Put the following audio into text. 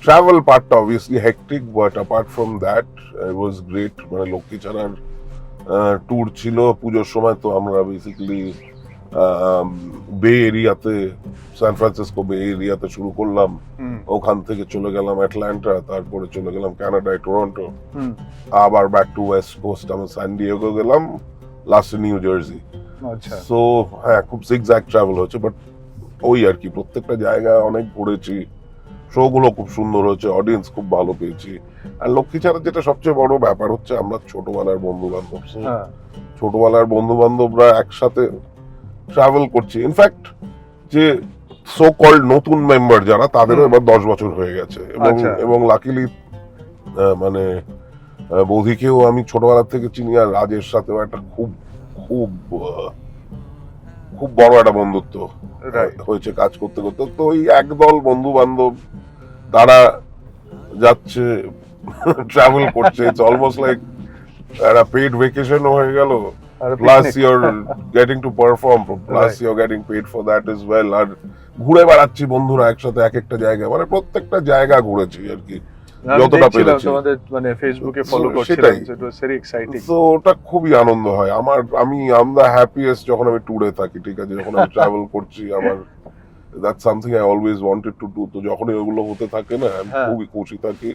travel part obviously hectic, but apart from that it was great. মানে লক্ষ্মী ছাড়ার tour ছিল পুজোর সময়, তো আমরা বেসিক্যালি বে এরিয়াতে, সান ফ্রান্সিসকো বে এরিয়াতে শুরু করলাম। ওখান থেকে চলে গেলাম অ্যাটলান্টা, তারপরে চলে গেলাম কানাডায় টরন্টো, আবার ব্যাক টু ওয়েস্ট কোস্ট, আমি সান ডিয়েগো গেলাম, লাস্টে নিউ জার্সি। আচ্ছা, সো হ্যাঁ, খুব জিগজ্যাগ ট্রাভেল হচ্ছে, বাট ওই আর কি, প্রত্যেকটা জায়গা অনেক ঘুরেছি, শো গুলো খুব সুন্দর হয়েছে, অডিয়েন্স খুব ভালো পেয়েছি। আর লক্ষ্মী ছাড়া যেটা সবচেয়ে বড় ব্যাপার হচ্ছে, আমরা ছোটবেলার বন্ধু বান্ধব, হ্যাঁ, ছোটবেলার বন্ধু বান্ধবরা একসাথে ট্রাভেল করছি। ইনফ্যাক্ট যে সো কল্ড নতুন মেম্বার যারা, তাদেরও এবার 10 বছর হয়ে গেছে, আচ্ছা। এবং লাকিলি মানে বৌদিকেও আমি ছোটবেলা থেকে চিনি, আর রাজের সাথেও একটা খুব খুব খুব বড় একটা বন্ধুত্ব Right. হয়েছে কাজ করতে করতে। তো ওই একদল বন্ধু বান্ধব তারা যাচ্ছে, ট্রাভেল করছে, ইটস অলমোস্ট লাইক একটা পেড ভেকেশনও হয়ে গেল, আর plus picnic. You're getting to perform, plus Right. You're getting paid for that is well. আর ঘুরে বেড়াচ্ছি বন্ধুরা একসাথে এক একটা জায়গা, মানে প্রত্যেকটা জায়গা ঘুরেছি আর কি, আমি যতটা দেখছিলাম পেরেছি। তোমাদের মানে ফেসবুকে ফলো So, করছিলাম, সেটাই। ইট ওয়াজ ভেরি এক্সাইটিং। তো ওটা খুবই আনন্দ হয় আমার। আম দ্য হ্যাপিয়েস্ট যখন আমি ট্যুরে থাকি, ঠিক আছে, যখন আমি ট্রাভেল করছি, আমার that's something I always wanted to do. তো যখনই ওগুলো হতে থাকে না, আমি হ্যাঁ। খুবই খুশি থাকি।